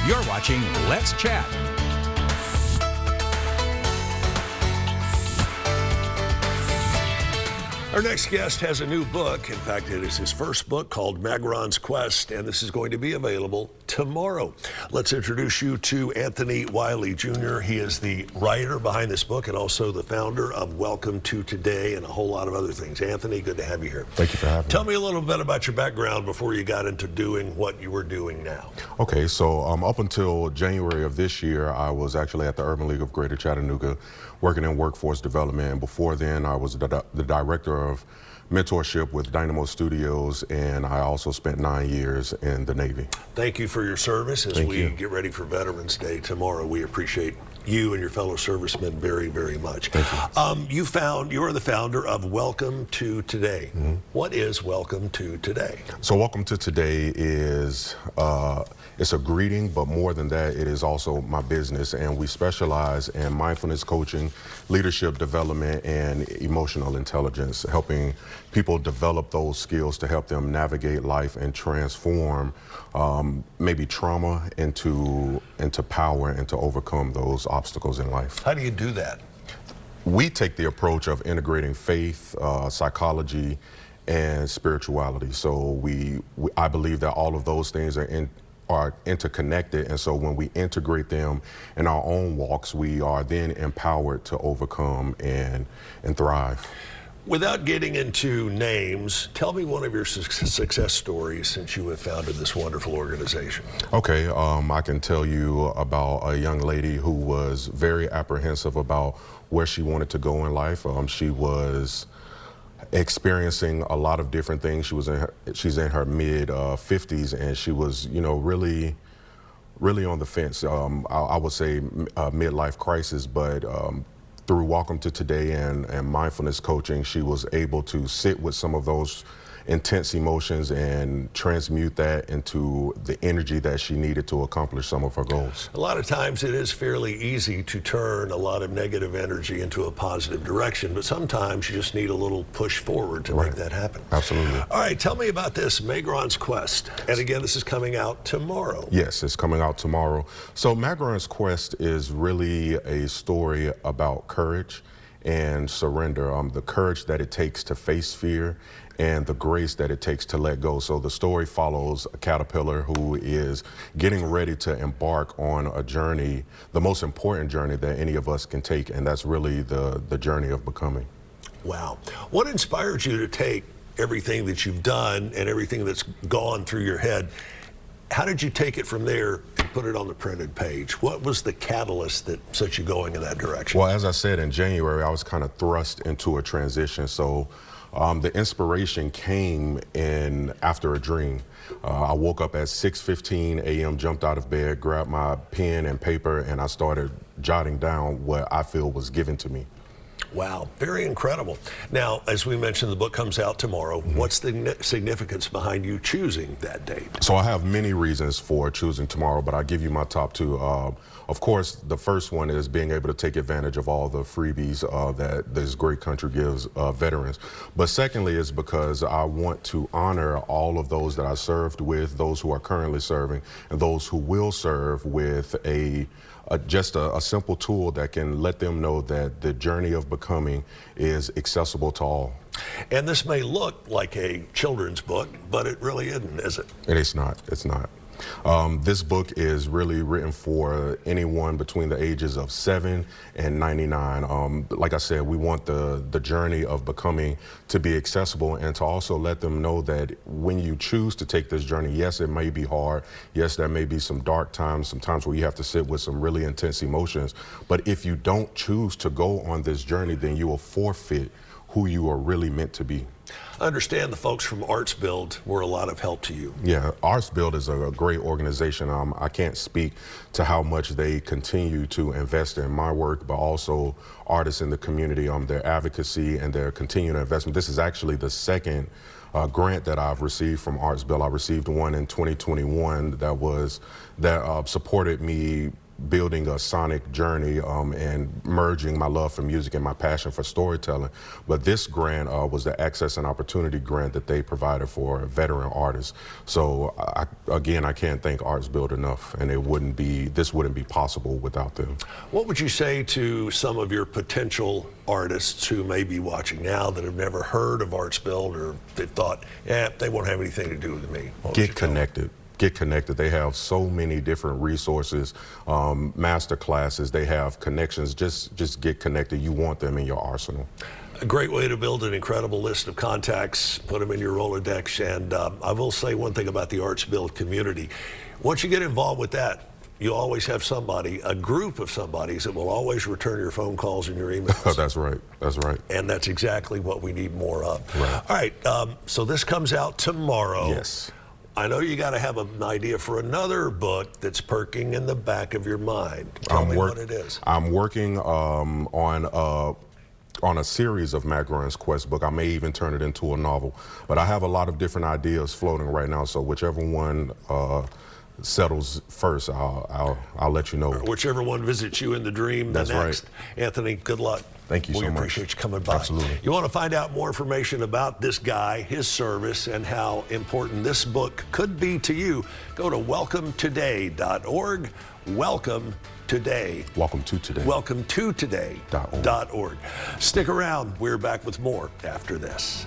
You're watching Let's Chat. Our next guest has a new book. In fact, it is his first book called Magron's Quest, and this is going to be available tomorrow. Let's introduce you to Anthony Wiley Jr. He is the writer behind this book and also the founder of Welcome to Today and a whole lot of other things. Anthony, good to have you here. Thank you for having me. Tell me a little bit about your background before you got into doing what you were doing now. Okay, so up until January of this year, I was actually at the Urban League of Greater Chattanooga working in workforce development. And before then, I was the director of mentorship with Dynamo Studios, and I also spent 9 years in the Navy. Thank you for your service as we get ready for Veterans Day tomorrow. We appreciate you and your fellow servicemen very, very much. Thank you. You're the founder of Welcome to Today. Mm-hmm. What is Welcome to Today? So Welcome to Today is it's a greeting, but more than that, it is also my business, and we specialize in mindfulness coaching, leadership development, and emotional intelligence, helping people develop those skills to help them navigate life and transform maybe trauma into power and to overcome those obstacles in life. How do you do that? We take the approach of integrating faith, psychology, and spirituality. So I believe that all of those things are interconnected, and so when we integrate them in our own walks, we are then empowered to overcome and thrive. Without getting into names, tell me one of your success stories since you have founded this wonderful organization. Okay, I can tell you about a young lady who was very apprehensive about where she wanted to go in life. She was experiencing a lot of different things. She's in her mid 50s, and she was, really on the fence. I would say midlife crisis, but through Welcome to Today and mindfulness coaching, she was able to sit with some of those intense emotions and transmute that into the energy that she needed to accomplish some of her goals. A lot of times it is fairly easy to turn a lot of negative energy into a positive direction, but sometimes you just need a little push forward to make that happen. Absolutely. All right, tell me about this, Magron's Quest. And again, this is coming out tomorrow. Yes, it's coming out tomorrow. So Magron's Quest is really a story about courage and surrender, the courage that it takes to face fear and the grace that it takes to let go. So the story follows a caterpillar who is getting ready to embark on a journey, the most important journey that any of us can take, and that's really the journey of becoming. Wow. What inspired you to take everything that you've done and everything that's gone through your head? How did you take it from there and put it on the printed page? What was the catalyst that set you going in that direction? Well, as I said, in January, I was kind of thrust into a transition. So the inspiration came in after a dream. I woke up at 6:15 a.m., jumped out of bed, grabbed my pen and paper, and I started jotting down what I feel was given to me. Wow, very incredible. Now, as we mentioned, the book comes out tomorrow. What's the significance behind you choosing that date? So I have many reasons for choosing tomorrow, but I'll give you my top two. Of course, the first one is being able to take advantage of all the freebies that this great country gives veterans. But secondly is because I want to honor all of those that I served with, those who are currently serving, and those who will serve with just a simple tool that can let them know that the journey of becoming is accessible to all. And this may look like a children's book, but it really isn't, is it? It is not. It's not. This book is really written for anyone between the ages of 7 and 99. Like I said, we want the journey of becoming to be accessible and to also let them know that when you choose to take this journey, yes, it may be hard. Yes, there may be some dark times, some times where you have to sit with some really intense emotions. But if you don't choose to go on this journey, then you will forfeit who you are really meant to be. I understand the folks from Arts Build were a lot of help to you. Yeah, Arts Build is a great organization. I can't speak to how much they continue to invest in my work, but also artists in the community, their advocacy and their continued investment. This is actually the second grant that I've received from Arts Build. I received one in 2021 that supported me building a sonic journey and merging my love for music and my passion for storytelling. But this grant was the Access and Opportunity Grant that they provided for veteran artists. So again, I can't thank Arts Build enough, and this wouldn't be possible without them. What would you say to some of your potential artists who may be watching now that have never heard of Arts Build, or they thought, they won't have anything to do with me? Get connected. Get connected. They have so many different resources, master classes. They have connections. Just get connected. You want them in your arsenal. A great way to build an incredible list of contacts, put them in your Rolodex. And I will say one thing about the Arts Build community. Once you get involved with that, you always have somebody, a group of somebodies that will always return your phone calls and your emails. That's right. That's right. And that's exactly what we need more of. Right. All right. So this comes out tomorrow. Yes. I know you got to have an idea for another book that's perking in the back of your mind. Tell me what it is. I'm working on a series of Magron's Quest book. I may even turn it into a novel. But I have a lot of different ideas floating right now, so whichever one settles first, I'll let you know. Whichever one visits you in the dream, That's next. Right. Anthony, good luck. Thank you so much. We appreciate you coming by. Absolutely. You want to find out more information about this guy, his service, and how important this book could be to you, go to welcometoday.org. Welcome today. Welcome to today. Welcome to today.org. Stick around. We're back with more after this.